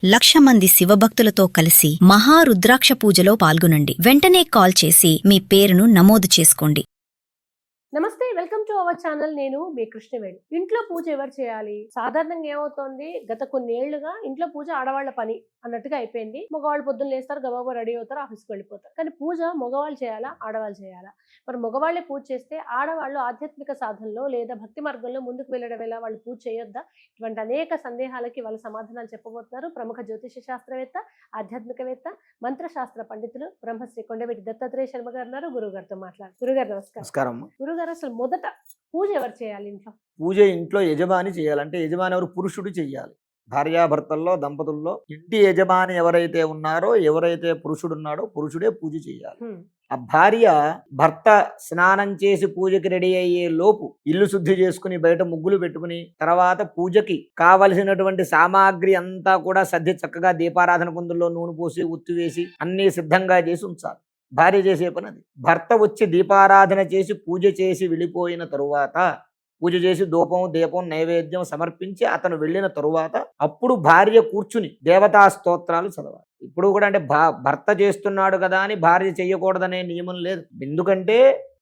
1,00,000 మంది శివభక్తులతో కలిసి మహారుద్రాక్ష పూజలో పాల్గొనండి. వెంటనే కాల్ చేసి మీ పేరును నమోదు చేసుకోండి. నమస్తే, వెల్కమ్ టు అవర్ ఛానల్. నేను మీ కృష్ణవేణి. ఇంట్లో పూజ ఎవరు చేయాలి? సాధారణంగా ఏమవుతోంది, గత కొన్ని ఏళ్లుగా ఇంట్లో పూజ ఆడవాళ్ల పని అన్నట్టుగా అయిపోయింది. మగవాళ్ళు పొద్దున్న లేస్తారు, గబాబా రెడీ అవుతారు, ఆఫీస్కి వెళ్ళిపోతారు. కానీ పూజ మగవాళ్ళు చేయాలా, ఆడవాళ్ళు చేయాలా? మరి మగవాళ్లే పూజ చేస్తే ఆడవాళ్ళు ఆధ్యాత్మిక సాధనలో లేదా భక్తి మార్గంలో ముందుకు వెళ్ళడం ఎలా, వాళ్ళు పూజ చేయొద్దా? ఇటువంటి అనేక సందేహాలకి వాళ్ళ సమాధానాలు చెప్పబోతున్నారు ప్రముఖ జ్యోతిష శాస్త్రవేత్త, ఆధ్యాత్మికవేత్త, మంత్రశాస్త్ర పండితులు బ్రహ్మశ్రీ కొండవీటి దత్తాత్రేయ శర్మ గారు ఉన్నారు. గురుగారితో మాట్లాడు. గురుగారు నమస్కారం. గురుగారు, అసలు మొదట పూజ ఎవరు చేయాలి ఇంట్లో? పూజ ఇంట్లో యజమాని చేయాలంటే యజమాని ఎవరు? పురుషుడు చేయాలి. భార్యాభర్తల్లో దంపతుల్లో ఇంటి యజమాని ఎవరైతే ఉన్నారో, ఎవరైతే పురుషుడు ఉన్నాడో పురుషుడే పూజ చేయాలి. ఆ భార్య భర్త స్నానం చేసి పూజకి రెడీ అయ్యే లోపు ఇల్లు శుద్ధి చేసుకుని బయట ముగ్గులు పెట్టుకుని తర్వాత పూజకి కావలసినటువంటి సామాగ్రి అంతా కూడా సర్ది చక్కగా దీపారాధన కుందుల్లో నూనె పోసి ఉత్తి వేసి అన్నీ సిద్ధంగా చేసి ఉంచాలి. భార్య చేసే పని అది. భర్త వచ్చి దీపారాధన చేసి పూజ చేసి వెళ్ళిపోయిన తరువాత, పూజ చేసి ధూపం దీపం నైవేద్యం సమర్పించి అతను వెళ్ళిన తరువాత అప్పుడు భార్య కూర్చుని దేవతా స్తోత్రాలు చదవాలి. ఇప్పుడు కూడా అంటే భర్త చేస్తున్నాడు కదా అని భార్య చెయ్యకూడదనే నియమం లేదు. ఎందుకంటే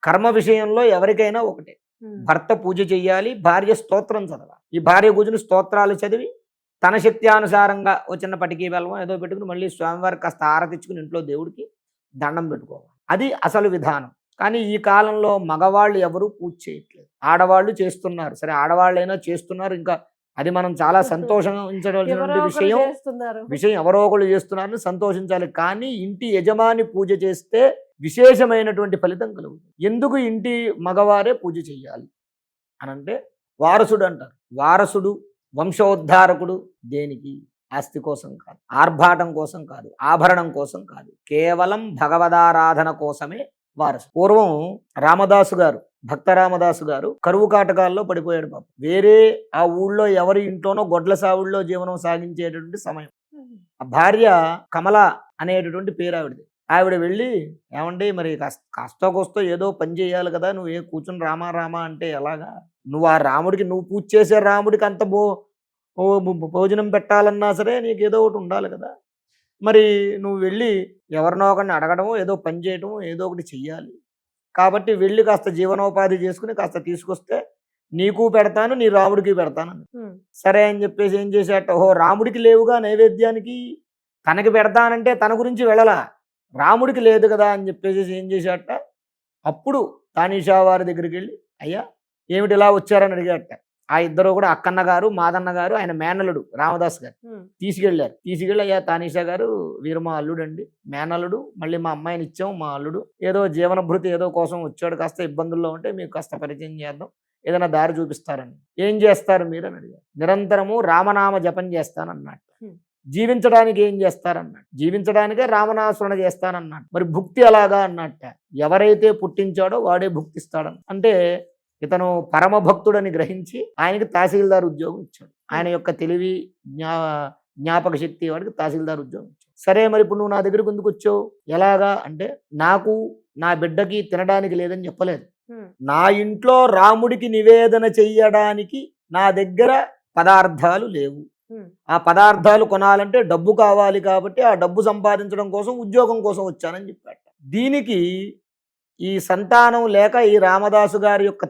కర్మ విషయంలో ఎవరికైనా ఒకటే. భర్త పూజ చెయ్యాలి, భార్య స్తోత్రం చదవాలి. ఈ భార్య కూర్చుని స్తోత్రాలు చదివి తన శక్త్యానుసారంగా ఓ చిన్న పటికీ బెల్లం ఏదో పెట్టుకుని మళ్ళీ స్వామివారికి కాస్త ఆరతిచ్చుకుని ఇంట్లో దేవుడికి దండం పెట్టుకోవాలి. అది అసలు విధానం. కానీ ఈ కాలంలో మగవాళ్ళు ఎవరు పూజ చేయట్లేదు, ఆడవాళ్ళు చేస్తున్నారు. సరే, ఆడవాళ్ళైనా చేస్తున్నారు, ఇంకా అది మనం చాలా సంతోషించవలసిన విషయం. ఎవరో ఒకళ్ళు చేస్తున్నారని సంతోషించాలి. కానీ ఇంటి యజమాని పూజ చేస్తే విశేషమైనటువంటి ఫలితం కలుగుతుంది. ఎందుకు ఇంటి మగవారే పూజ చెయ్యాలి అనంటే వారసుడు అంటారు. వారసుడు వంశోద్ధారకుడు. దేనికి? ఆస్తి కోసం కాదు, ఆర్భాటం కోసం కాదు, ఆభరణం కోసం కాదు, కేవలం భగవదారాధన కోసమే వారసు. పూర్వం రామదాసు గారు, భక్త రామదాసు గారు కరువు కాటకాల్లో పడిపోయాడు పాపం. వేరే ఆ ఊళ్ళో ఎవరి ఇంట్లోనో గొడ్ల సావుల్లో జీవనం సాగించేటటువంటి సమయం. ఆ భార్య కమల అనేటటువంటి పేరు ఆవిడది. ఆవిడ వెళ్ళి, ఏమండి మరి కాస్తో కోస్తో ఏదో పని చేయాలి కదా, నువ్వు కూర్చుని రామా రామా అంటే ఎలాగా? నువ్వు ఆ రాముడికి, నువ్వు పూజ చేసే రాముడికి అంత భోజనం పెట్టాలన్నా సరే నీకు ఏదో ఒకటి ఉండాలి కదా. మరి నువ్వు వెళ్ళి ఎవరినో ఒకరిని అడగడమో ఏదో పని చేయడమో ఏదో ఒకటి చెయ్యాలి. కాబట్టి వెళ్ళి కాస్త జీవనోపాధి చేసుకుని కాస్త తీసుకొస్తే నీకు పెడతాను, నీ రాముడికి పెడతాను. సరే అని చెప్పేసి ఏం చేశాట, ఓహో రాముడికి లేవుగా నైవేద్యానికి, తనకి పెడతానంటే తన గురించి వెళ్ళలా, రాముడికి లేదు కదా అని చెప్పేసి ఏం చేశాట, అప్పుడు తానీషా వారి దగ్గరికి వెళ్ళి, అయ్యా ఏమిటి ఇలా వచ్చారని అడిగాట. ఆ ఇద్దరు కూడా అక్కన్న గారు మాదన్న గారు, ఆయన మేనల్లుడు రామదాస్ గారు తీసుకెళ్లారు. తీసుకెళ్ళి, అయ్యా తానీషా గారు వీరు మా అల్లుడు అండి, మేనల్లుడు, మళ్ళీ మా అమ్మాయిని ఇచ్చాం, మా అల్లుడు ఏదో జీవనభృతి ఏదో కోసం వచ్చాడు, కాస్త ఇబ్బందుల్లో ఉంటే మీకు కాస్త పరిచయం చేద్దాం, ఏదైనా దారి చూపిస్తారని. ఏం చేస్తారు మీరు అని అడిగారు. నిరంతరము రామనామ జపం చేస్తానన్నట్టు. జీవించడానికి ఏం చేస్తారన్నట్టు. జీవించడానికే రామనామస్మరణ చేస్తానన్నట్టు. మరి భుక్తి ఎలాగా అన్నట్ట. ఎవరైతే పుట్టించాడో వాడే భుక్తిస్తాడని. అంటే ఇతను పరమభక్తుడని గ్రహించి ఆయనకి తహసీల్దార్ ఉద్యోగం ఇచ్చాడు. ఆయన యొక్క తెలివి జ్ఞాపక శక్తి వాడికి తహసీల్దార్ ఉద్యోగం ఇచ్చాడు. సరే, మరి ఇప్పుడు నువ్వు నా దగ్గరకు ఎందుకు వచ్చావు? ఎలాగా అంటే, నాకు నా బిడ్డకి తినడానికి లేదని చెప్పలేదు, నా ఇంట్లో రాముడికి నివేదన చెయ్యడానికి నా దగ్గర పదార్థాలు లేవు, ఆ పదార్థాలు కొనాలంటే డబ్బు కావాలి, కాబట్టి ఆ డబ్బు సంపాదించడం కోసం ఉద్యోగం కోసం వచ్చానని చెప్పాడు. దీనికి ఈ సంతానం లేక ఈ రామదాసు గారి యొక్క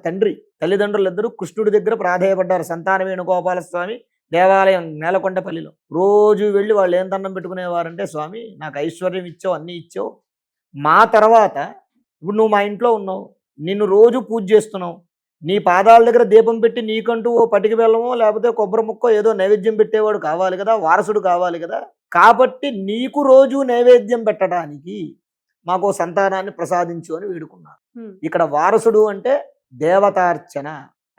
తల్లిదండ్రులిద్దరూ కృష్ణుడి దగ్గర ప్రాధేయపడ్డారు. సంతాన వేణుగోపాలస్వామి దేవాలయం నేలకొండపల్లిలో రోజు వెళ్ళి వాళ్ళు ఏం దండం పెట్టుకునేవారంటే, స్వామి నాకు ఐశ్వర్యం ఇచ్చావు, అన్నీ ఇచ్చావు, మా తర్వాత ఇప్పుడు నువ్వు మా ఇంట్లో ఉన్నావు, నిన్ను రోజు పూజ చేస్తున్నావు, నీ పాదాల దగ్గర దీపం పెట్టి నీకంటూ ఓ పటికి బెల్లమో లేకపోతే కొబ్బరి ముక్కో ఏదో నైవేద్యం పెట్టేవాడు కావాలి కదా, వారసుడు కావాలి కదా, కాబట్టి నీకు రోజు నైవేద్యం పెట్టడానికి మాకు సంతానాన్ని ప్రసాదించు అని వేడుకున్నారు. ఇక్కడ వారసుడు అంటే దేవతార్చన,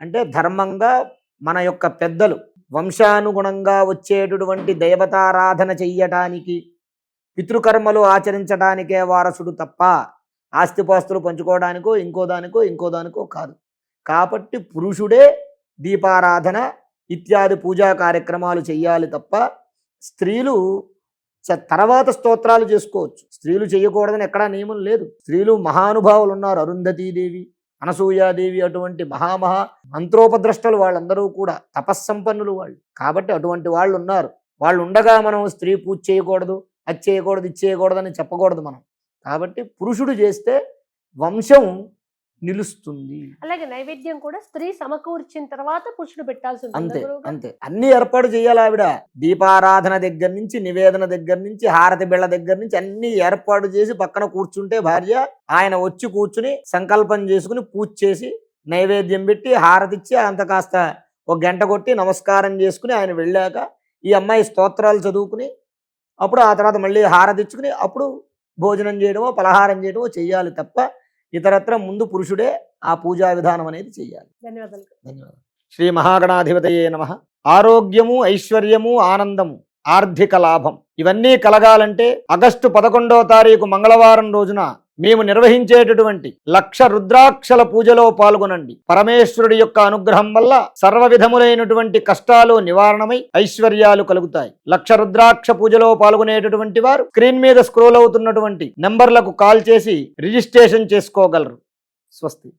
అంటే ధర్మంగా మన యొక్క పెద్దలు వంశానుగుణంగా వచ్చేటటువంటి దేవతారాధన చెయ్యటానికి, పితృకర్మలు ఆచరించడానికే వారసుడు తప్ప ఆస్తిపాస్తులు పంచుకోవడానికో ఇంకో దానికో కాదు. కాబట్టి పురుషుడే దీపారాధన ఇత్యాది పూజా కార్యక్రమాలు చెయ్యాలి తప్ప స్త్రీలు తర్వాత స్తోత్రాలు చేసుకోవచ్చు. స్త్రీలు చేయకూడదని ఎక్కడా నియమం లేదు. స్త్రీలు మహానుభావులు ఉన్నారు, అరుంధతీదేవి, అనసూయాదేవి, అటువంటి మహామహా మంత్రోపద్రష్టలు వాళ్ళందరూ కూడా తపస్సంపన్నులు వాళ్ళు. కాబట్టి అటువంటి వాళ్ళు ఉన్నారు. వాళ్ళు ఉండగా మనం స్త్రీ పూజ చేయకూడదు, అది చేయకూడదు, ఇది చేయకూడదు అని చెప్పకూడదు మనం. కాబట్టి పురుషుడు చేస్తే వంశం నిలుస్తుంది. అలాగే నైవేద్యం కూడా స్త్రీ సమకూర్చిన తర్వాత పురుషుడు పెట్టాల్సి ఉంటుంది అంతే గురువు గారు? అంతే అన్ని ఏర్పాటు చేయాలి ఆవిడ. దీపారాధన దగ్గర నుంచి, నివేదన దగ్గర నుంచి, హారతి బిళ్ళ దగ్గర నుంచి అన్ని ఏర్పాటు చేసి పక్కన కూర్చుంటే భార్య, ఆయన వచ్చి కూర్చుని సంకల్పం చేసుకుని పూజ చేసి నైవేద్యం పెట్టి హారతి ఇచ్చి అంత కాస్త ఒక గంట కొట్టి నమస్కారం చేసుకుని ఆయన వెళ్ళాక ఈ అమ్మాయి స్తోత్రాలు చదువుకుని అప్పుడు ఆ తర్వాత మళ్ళీ హారతి ఇచ్చుకుని అప్పుడు భోజనం చేయడమో పలహారం చేయడమో చెయ్యాలి తప్ప ఇతరత్ర ముందు పురుషుడే ఆ పూజా విధానం అనేది చెయ్యాలి. ధన్యవాదాలు. ధన్యవాదాలు. శ్రీ మహాగణాధిపతయే నమః. ఆరోగ్యము, ఐశ్వర్యము, ఆనందము, ఆర్థిక లాభం ఇవన్నీ కలగాలంటే ఆగస్టు 11వ తారీఖు మంగళవారం రోజున మేము నిర్వహించేటటువంటి 1,00,000 రుద్రాక్షల పూజలో పాల్గొనండి. పరమేశ్వరుడి యొక్క అనుగ్రహం వల్ల సర్వ విధములైనటువంటి కష్టాలు నివారణమై ఐశ్వర్యాలు కలుగుతాయి. 1,00,000 రుద్రాక్ష పూజలో పాల్గొనేటటువంటి వారు స్క్రీన్ మీద స్క్రోల్ అవుతున్నటువంటి నంబర్లకు కాల్ చేసి రిజిస్ట్రేషన్ చేసుకోగలరు. స్వస్తి.